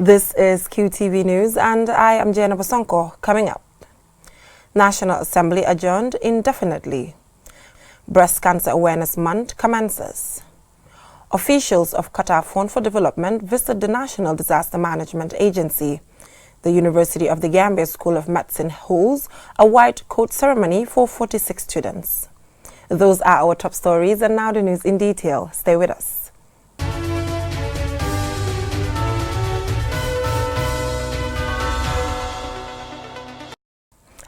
This is QTV News and I am Jana Bosonko. Coming up, National Assembly adjourned indefinitely. Breast Cancer Awareness Month commences. Officials of Qatar Fund for Development visit the National Disaster Management Agency. The University of the Gambia School of Medicine holds a white coat ceremony for 46 students. Those are our top stories, and now the news in detail. Stay with us.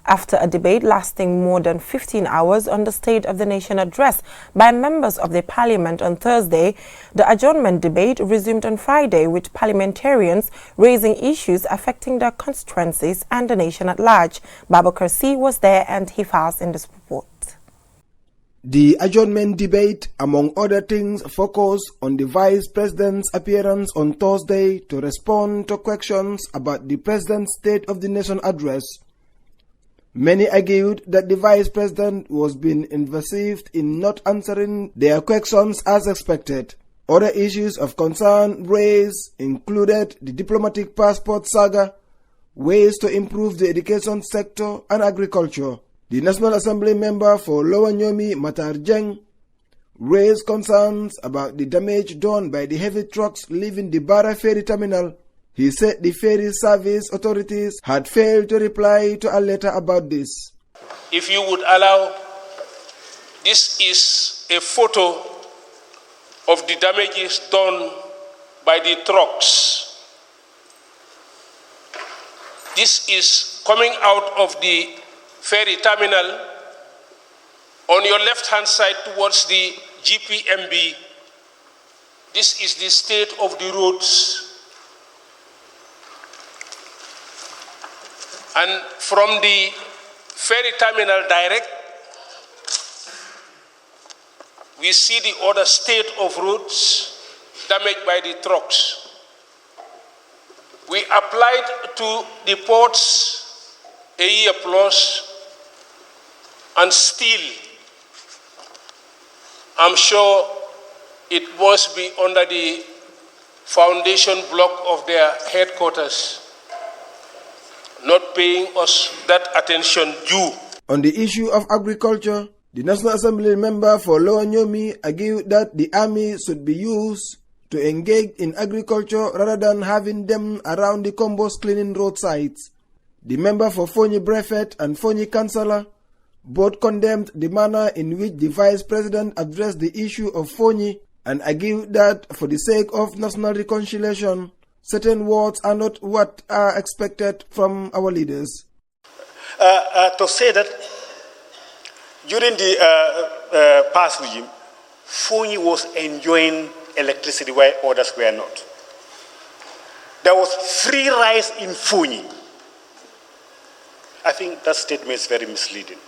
After a debate lasting more than 15 hours on the State of the Nation address by members of the Parliament on Thursday, the adjournment debate resumed on Friday with parliamentarians raising issues affecting their constituencies and the nation at large. Babakar C was there and he files in this report. The adjournment debate, among other things, focused on the Vice President's appearance on Thursday to respond to questions about the President's State of the Nation address. Many argued that the Vice President was being invasive in not answering their questions as expected. Other issues of concern raised included the diplomatic passport saga, ways to improve the education sector and agriculture. The National Assembly member for Lower Nyomi, Matar Jeng, raised concerns about the damage done by the heavy trucks leaving the Barra ferry terminal. He said the ferry service authorities had failed to reply to a letter about this. If you would allow, this is a photo of the damages done by the trucks. This is coming out of the ferry terminal on your left-hand side towards the GPMB. This is the state of the roads. And from the ferry terminal direct, we see the other state of roads damaged by the trucks. We applied to the ports a year plus, and still, I'm sure it must be under the foundation block of their headquarters, not paying us that attention due. On the issue of agriculture, the National Assembly member for Lower Nyomi argued that the army should be used to engage in agriculture rather than having them around the combos cleaning roadsides. The member for Fonyi Brefet and Fonyi Councillor both condemned the manner in which the Vice President addressed the issue of Fonyi and argued that for the sake of national reconciliation, certain words are not what are expected from our leaders. To say that during the past regime, Fonyi was enjoying electricity while others were not. There was free rice in Fonyi. I think that statement is very misleading.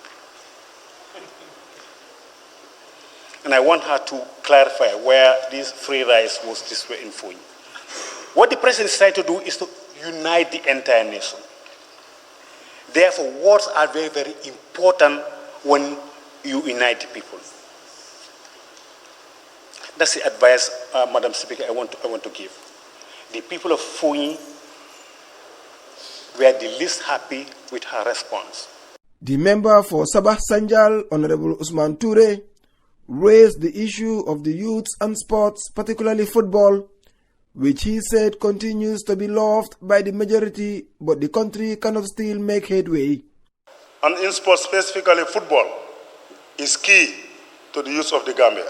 And I want her to clarify where this free rice was this way in Fonyi. What the president is trying to do is to unite the entire nation. Therefore, words are very, very important when you unite the people. That's the advice, Madam Speaker, I want to give. The people of Fonyi were the least happy with her response. The member for Sabah Sanjal, Honorable Usman Toure, raised the issue of the youths and sports, particularly football, which he said continues to be loved by the majority, but the country cannot still make headway. And in sports, specifically football, is key to the youth of the Gambia.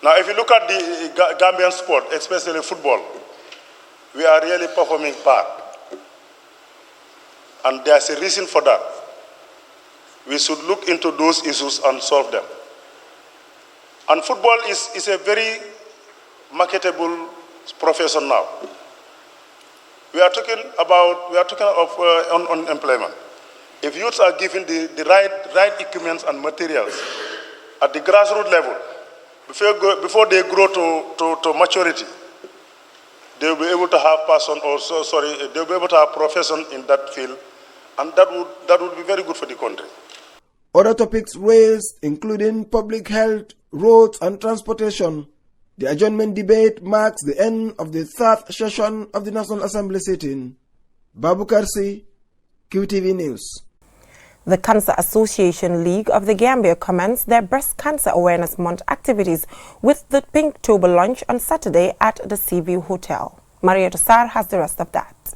Now, if you look at the Gambian sport, especially football, we are really performing bad. And there's a reason for that. We should look into those issues and solve them. And football is a very marketable profession now. We are talking of unemployment. If youths are given the right equipment and materials at the grassroots level, before they grow to maturity, they will be able to have they'll be able to have profession in that field, and that would be very good for the country. Other topics raised, including public health, roads and transportation, The adjournment debate marks the end of the third session of the National Assembly sitting. Babu Karsi, QTV News. The Cancer Association League of the Gambia commenced their Breast Cancer Awareness Month activities with the Pinktober lunch on Saturday at the Seaview Hotel. Maria Tosar has the rest of that.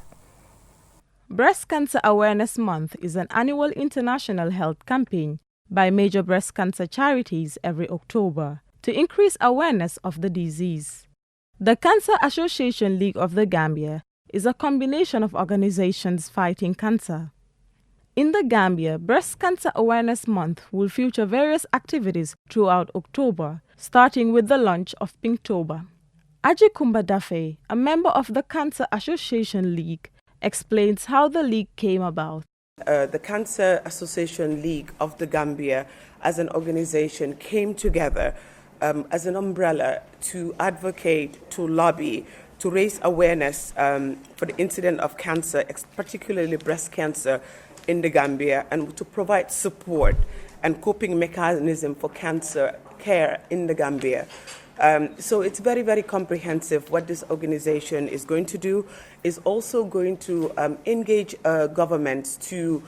Breast Cancer Awareness Month is an annual international health campaign by major breast cancer charities every October to increase awareness of the disease. The Cancer Association League of the Gambia is a combination of organizations fighting cancer. In the Gambia, Breast Cancer Awareness Month will feature various activities throughout October, starting with the launch of Pinktober. Aji Kumba Dafe, a member of the Cancer Association League, explains how the league came about. The Cancer Association League of the Gambia as an organization came together as an umbrella to advocate, to lobby, to raise awareness for the incidence of cancer, particularly breast cancer in the Gambia, and to provide support and coping mechanism for cancer care in the Gambia. So it's very, very comprehensive. What this organization is going to do is also going to engage governments to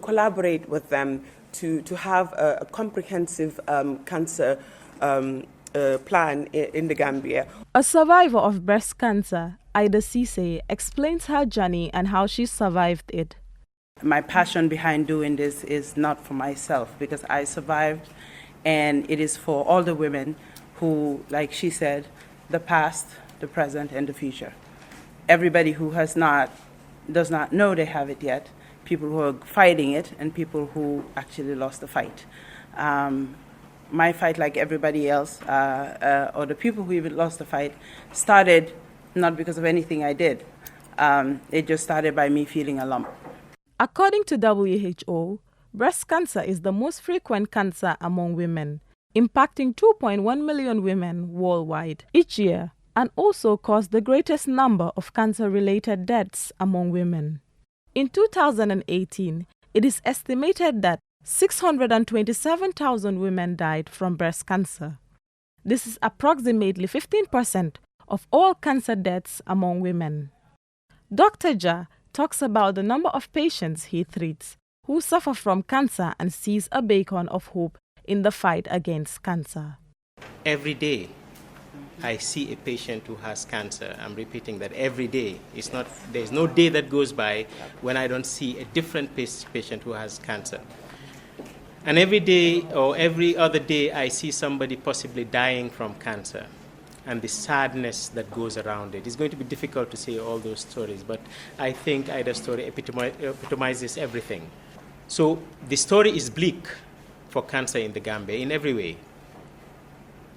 collaborate with them to have a comprehensive cancer plan in the Gambia. A survivor of breast cancer, Ida Cisse, explains her journey and how she survived it. My passion behind doing this is not for myself because I survived, and it is for all the women who, like she said, the past, the present, and the future. Everybody who does not know they have it yet, people who are fighting it, and people who actually lost the fight. My fight, like everybody else, or the people who even lost the fight, started not because of anything I did. It just started by me feeling a lump. According to WHO, breast cancer is the most frequent cancer among women, impacting 2.1 million women worldwide each year, and also caused the greatest number of cancer-related deaths among women. In 2018, it is estimated that 627,000 women died from breast cancer. This is approximately 15% of all cancer deaths among women. Dr. Ja talks about the number of patients he treats who suffer from cancer and sees a beacon of hope in the fight against cancer. Every day, I see a patient who has cancer. I'm repeating that every day. There's no day that goes by when I don't see a different patient who has cancer. And every day or every other day, I see somebody possibly dying from cancer. And the sadness that goes around it. It's going to be difficult to say all those stories, but I think Ida's story epitomizes everything. So the story is bleak for cancer in the Gambia in every way.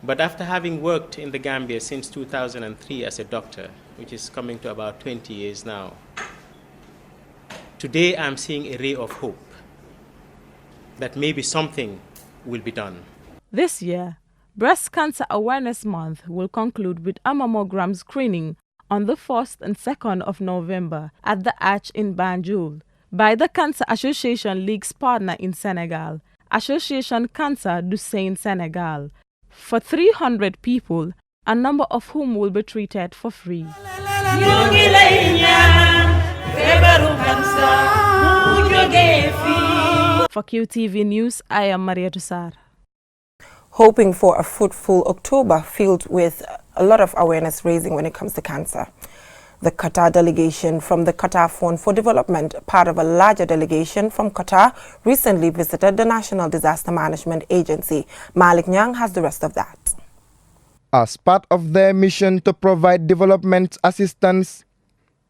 But after having worked in the Gambia since 2003 as a doctor, which is coming to about 20 years now, today I'm seeing a ray of hope that maybe something will be done. This year, Breast Cancer Awareness Month will conclude with a mammogram screening on the 1st and 2nd of November at the Arch in Banjul by the Cancer Association League's partner in Senegal, Association Cancer du Sein Senegal, for 300 people, a number of whom will be treated for free. For QTV News, I am Maria Tosar. Hoping for a fruitful October filled with a lot of awareness raising when it comes to cancer. The Qatar delegation from the Qatar Fund for Development, part of a larger delegation from Qatar, recently visited the National Disaster Management Agency. Malik Nyang has the rest of that. As part of their mission to provide development assistance,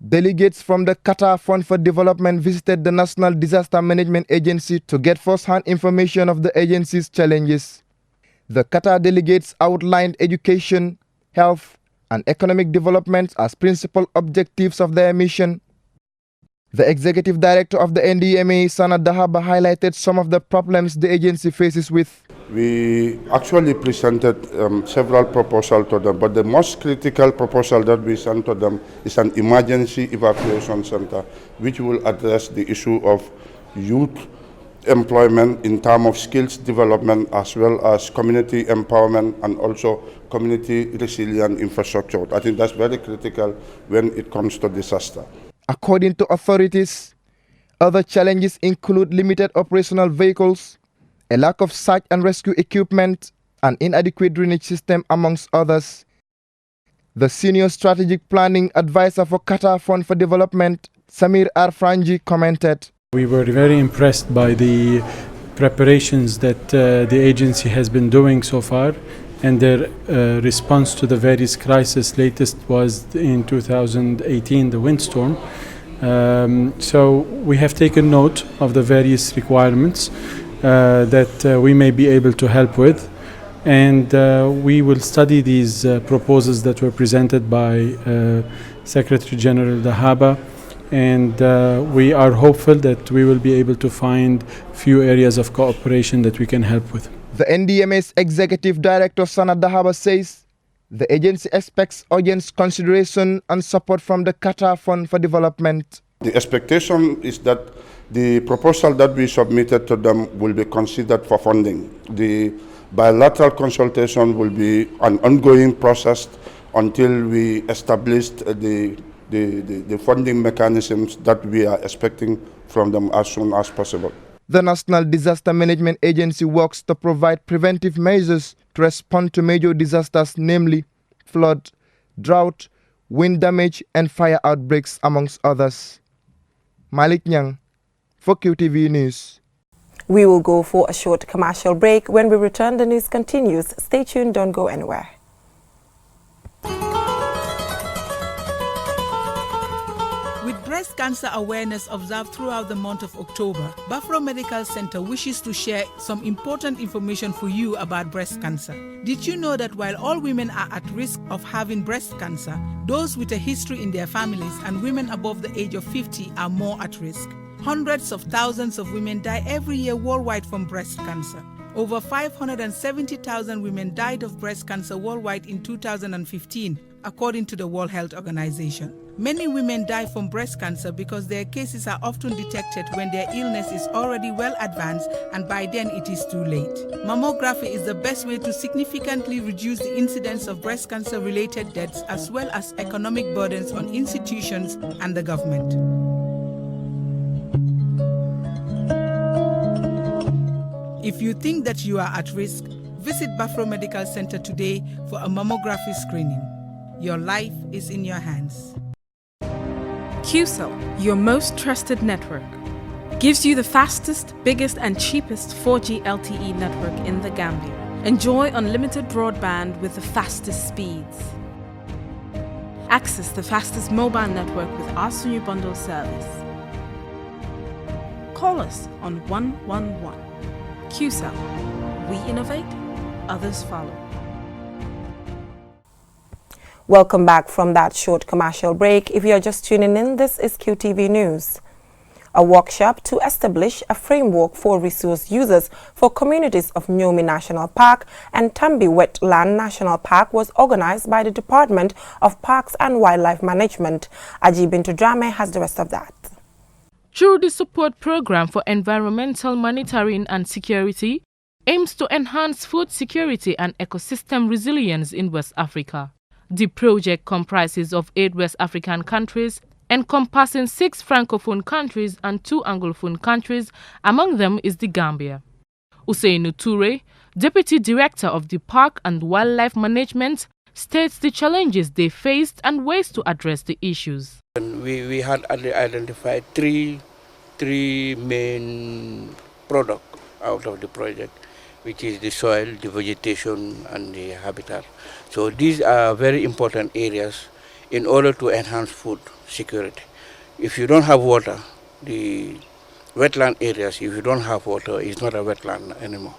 delegates from the Qatar Fund for Development visited the National Disaster Management Agency to get first-hand information of the agency's challenges. The Qatar delegates outlined education, health, and economic development as principal objectives of their mission. The executive director of the NDMA, Sana Dahaba, highlighted some of the problems the agency faces with. We actually presented several proposals to them, but the most critical proposal that we sent to them is an emergency evacuation center, which will address the issue of youth employment in terms of skills development, as well as community empowerment and also community resilient infrastructure. I think that's very critical when it comes to disaster. According to authorities, other challenges include limited operational vehicles, a lack of search and rescue equipment, an inadequate drainage system, amongst others. The senior strategic planning advisor for Qatar Fund for Development, Samir Arfranji, commented. We were very impressed by the preparations that the agency has been doing so far and their response to the various crises. Latest was in 2018, the windstorm. So we have taken note of the various requirements that we may be able to help with, and we will study these proposals that were presented by Secretary General Dahaba, and we are hopeful that we will be able to find few areas of cooperation that we can help with. The NDMA's Executive Director Sanad Dahaba says the agency expects urgent consideration and support from the Qatar Fund for Development. The expectation is that the proposal that we submitted to them will be considered for funding. The bilateral consultation will be an ongoing process until we establish the funding mechanisms that we are expecting from them as soon as possible. The National Disaster Management Agency works to provide preventive measures to respond to major disasters, namely flood, drought, wind damage, and fire outbreaks, amongst others. Malik Nyang for QTV News. We will go for a short commercial break. When we return, the news continues. Stay tuned, don't go anywhere. With breast cancer awareness observed throughout the month of October, Buffalo Medical Center wishes to share some important information for you about breast cancer. Did you know that while all women are at risk of having breast cancer, those with a history in their families and women above the age of 50 are more at risk? Hundreds of thousands of women die every year worldwide from breast cancer. Over 570,000 women died of breast cancer worldwide in 2015, according to the World Health Organization. Many women die from breast cancer because their cases are often detected when their illness is already well advanced, and by then it is too late. Mammography is the best way to significantly reduce the incidence of breast cancer-related deaths as well as economic burdens on institutions and the government. If you think that you are at risk, visit Buffalo Medical Center today for a mammography screening. Your life is in your hands. QCell, your most trusted network, gives you the fastest, biggest and cheapest 4G LTE network in the Gambia. Enjoy unlimited broadband with the fastest speeds. Access the fastest mobile network with our Sunyu Bundle service. Call us on 111. QCell. We innovate, others follow. Welcome back from that short commercial break. If you're just tuning in, this is QTV News. A workshop to establish a framework for resource users for communities of Nyomi National Park and Tambi Wetland National Park was organized by the Department of Parks and Wildlife Management. Aji Bintu Drame has the rest of that. Through the support program for environmental monitoring and security, aims to enhance food security and ecosystem resilience in West Africa. The project comprises of 8 West African countries, encompassing 6 Francophone countries and 2 Anglophone countries, among them is the Gambia. Usainu Toure, Deputy Director of the Park and Wildlife Management, states the challenges they faced and ways to address the issues. We had identified three main products out of the project, which is the soil, the vegetation, and the habitat. So these are very important areas in order to enhance food security. If you don't have water, the wetland areas, if you don't have water, it's not a wetland anymore.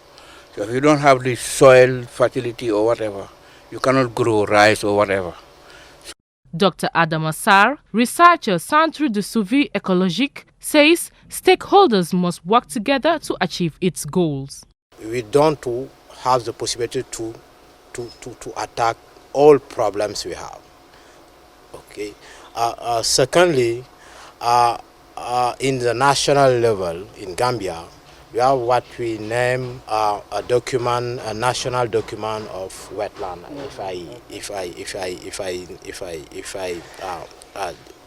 So if you don't have the soil fertility or whatever, you cannot grow rice or whatever. Dr. Adam Assar, researcher Centre de Suivi Écologique, says stakeholders must work together to achieve its goals. We don't have the possibility to attack all problems we have. Okay. Secondly, in the national level in Gambia, We have what we name a document, a national document of wetland. If I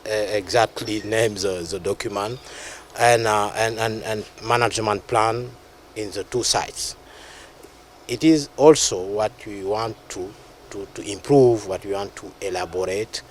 exactly name the document, and management plan in the two sites. It is also what we want to improve, what we want to elaborate.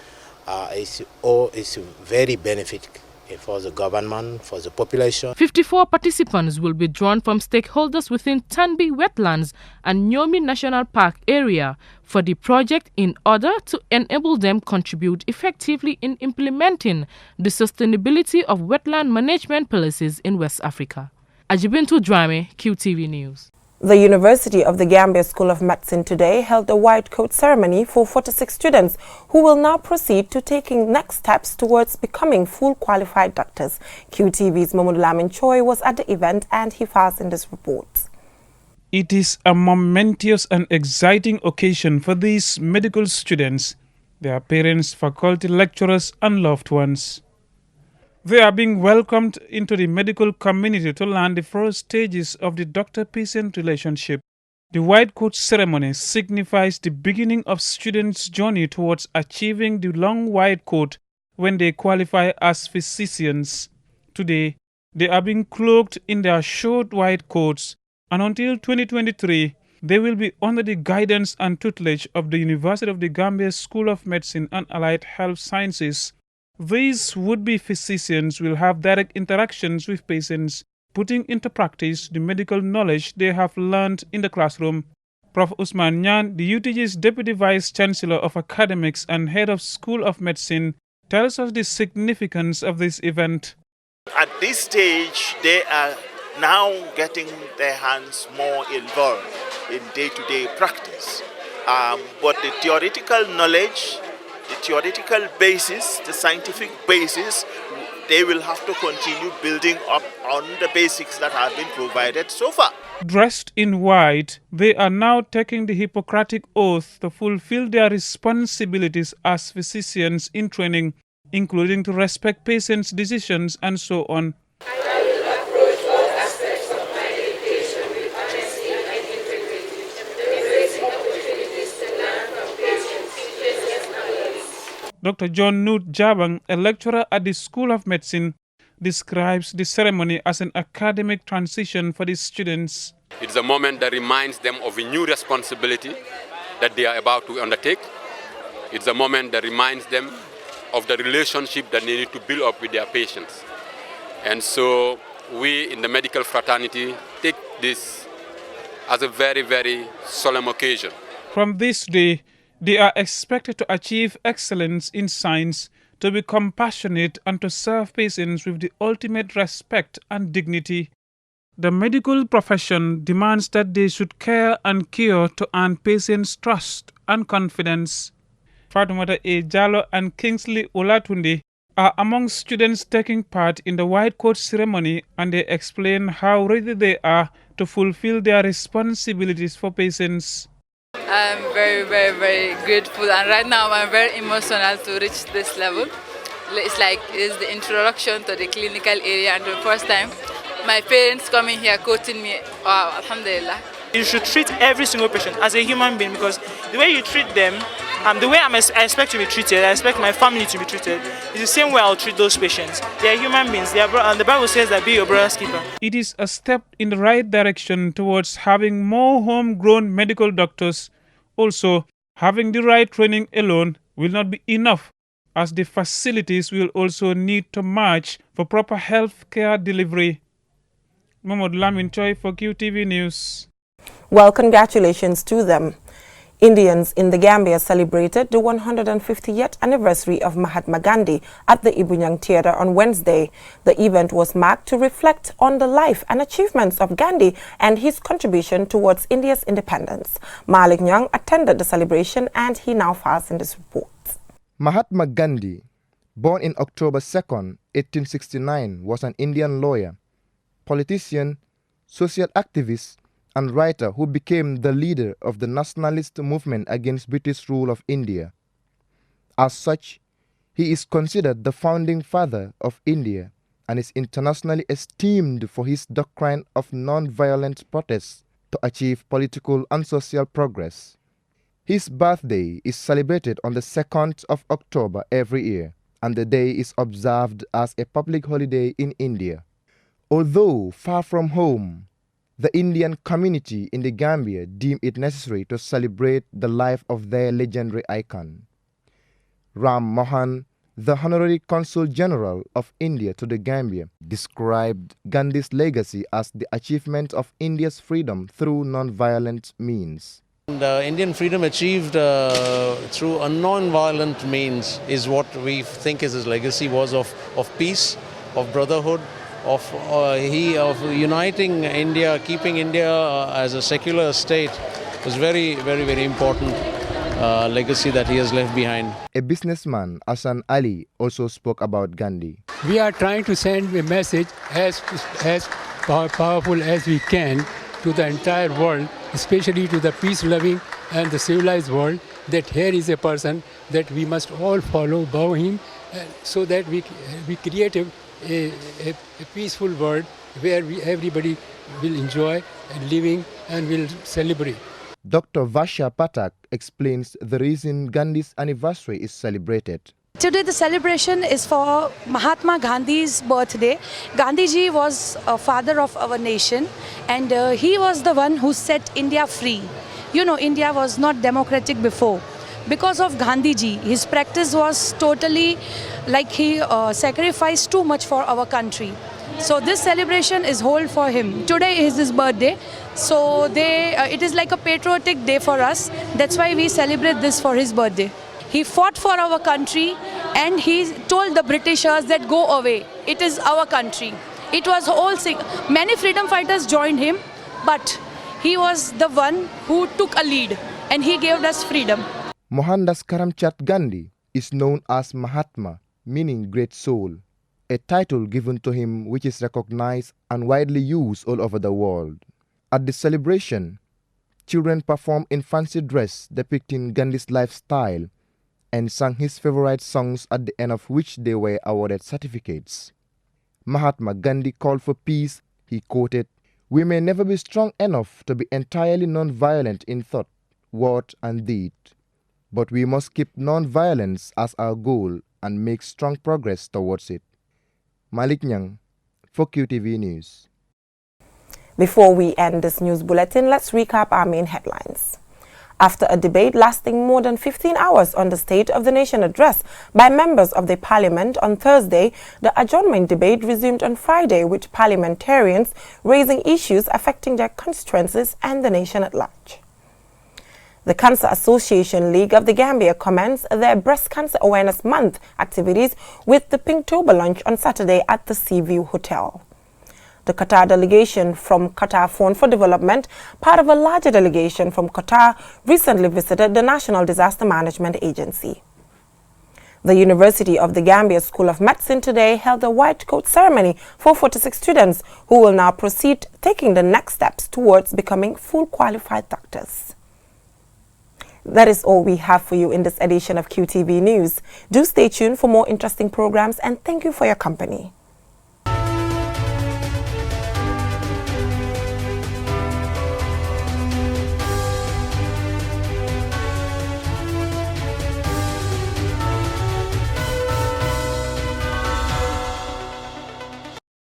It's very beneficial for the government, for the population. 54 participants will be drawn from stakeholders within Tanbi Wetlands and Nyomi National Park area for the project in order to enable them contribute effectively in implementing the sustainability of wetland management policies in West Africa. Ajibintu Drame, QTV News. The University of the Gambia School of Medicine today held a white coat ceremony for 46 students who will now proceed to taking next steps towards becoming full qualified doctors. QTV's Mahmoud Lamin Choi was at the event and he files in this report. It is a momentous and exciting occasion for these medical students, their parents, faculty, lecturers and loved ones. They are being welcomed into the medical community to learn the first stages of the doctor-patient relationship. The white coat ceremony signifies the beginning of students' journey towards achieving the long white coat when they qualify as physicians. Today, they are being cloaked in their short white coats, and until 2023, they will be under the guidance and tutelage of the University of the Gambia School of Medicine and Allied Health Sciences. These would-be physicians will have direct interactions with patients, putting into practice the medical knowledge they have learned in the classroom. Prof. Usman Nyan, the UTG's Deputy Vice Chancellor of Academics and Head of School of Medicine, tells us the significance of this event. At this stage, they are now getting their hands more involved in day-to-day practice. But the theoretical knowledge, the theoretical basis, the scientific basis, they will have to continue building up on the basics that have been provided so far. Dressed in white, they are now taking the Hippocratic Oath to fulfill their responsibilities as physicians in training, including to respect patients' decisions and so on. I will approach all aspects of my education with honesty and integrity, embracing opportunities to learn from patients, teachers, and others. Dr. John Nut Jabang, a lecturer at the School of Medicine, describes the ceremony as an academic transition for the students. It's a moment that reminds them of a new responsibility that they are about to undertake. It's a moment that reminds them of the relationship that they need to build up with their patients. And so we in the medical fraternity take this as a very, very solemn occasion. From this day, they are expected to achieve excellence in science, to be compassionate and to serve patients with the ultimate respect and dignity. The medical profession demands that they should care and cure to earn patients' trust and confidence. Fatumata A. Jallo and Kingsley Olatunde are among students taking part in the white coat ceremony, and they explain how ready they are to fulfill their responsibilities for patients. I'm very, very, very grateful, and right now I'm very emotional to reach this level. It's the introduction to the clinical area, and the first time my parents coming here quoting me, wow, alhamdulillah. You should treat every single patient as a human being, because the way you treat them, the way I expect to be treated, I expect my family to be treated, is the same way I'll treat those patients. They are human beings, and the Bible says that be your brother's keeper. It is a step in the right direction towards having more homegrown medical doctors. Also, having the right training alone will not be enough, as the facilities will also need to match for proper health care delivery. Mahmoud Lamin Choi for QTV News. Well, congratulations to them. Indians in the Gambia celebrated the 150th anniversary of Mahatma Gandhi at the Ibunyang Theatre on Wednesday. The event was marked to reflect on the life and achievements of Gandhi and his contribution towards India's independence. Malik Nyang attended the celebration and he now files in this report. Mahatma Gandhi, born in October 2nd, 1869, was an Indian lawyer, politician, social activist, and writer who became the leader of the nationalist movement against British rule of India. As such, he is considered the founding father of India and is internationally esteemed for his doctrine of non-violent protest to achieve political and social progress. His birthday is celebrated on the 2nd of October every year, and the day is observed as a public holiday in India. Although far from home, the Indian community in the Gambia deem it necessary to celebrate the life of their legendary icon. Ram Mohan, the Honorary Consul General of India to the Gambia, described Gandhi's legacy as the achievement of India's freedom through non-violent means. The Indian freedom achieved through a non-violent means is what we think is his legacy, was of peace, of brotherhood, of uniting India, keeping India as a secular state. It was very, very, very important legacy that he has left behind. A businessman, Asan Ali, also spoke about Gandhi. We are trying to send a message as powerful as we can to the entire world, especially to the peace-loving and the civilized world, that here is a person that we must all follow, bow him, so that we create a peaceful world where everybody will enjoy living and will celebrate. Dr. Vasha Patak explains the reason Gandhi's anniversary is celebrated. Today the celebration is for Mahatma Gandhi's birthday. Gandhiji was a father of our nation, and he was the one who set India free. You know, India was not democratic before. Because of Gandhiji, his practice was totally like he sacrificed too much for our country. So this celebration is held for him. Today is his birthday, so it is like a patriotic day for us. That's why we celebrate this for his birthday. He fought for our country and he told the Britishers that go away. It is our country. It was many freedom fighters joined him, but he was the one who took a lead and he gave us freedom. Mohandas Karamchand Gandhi is known as Mahatma, meaning great soul, a title given to him which is recognized and widely used all over the world. At the celebration, children performed in fancy dress depicting Gandhi's lifestyle and sang his favorite songs, at the end of which they were awarded certificates. Mahatma Gandhi called for peace. He quoted, "We may never be strong enough to be entirely non-violent in thought, word and deed, but we must keep non-violence as our goal and make strong progress towards it." Malik Nyang for QTV News. Before we end this news bulletin, let's recap our main headlines. After a debate lasting more than 15 hours on the State of the Nation address by members of the Parliament on Thursday, the adjournment debate resumed on Friday, with parliamentarians raising issues affecting their constituencies and the nation at large. The Cancer Association League of the Gambia commenced their Breast Cancer Awareness Month activities with the Pinktober lunch on Saturday at the Seaview Hotel. The Qatar delegation from Qatar Fund for Development, part of a larger delegation from Qatar, recently visited the National Disaster Management Agency. The University of the Gambia School of Medicine today held a white coat ceremony for 46 students who will now proceed taking the next steps towards becoming full qualified doctors. That is all we have for you in this edition of QTV News. Do stay tuned for more interesting programs, and thank you for your company.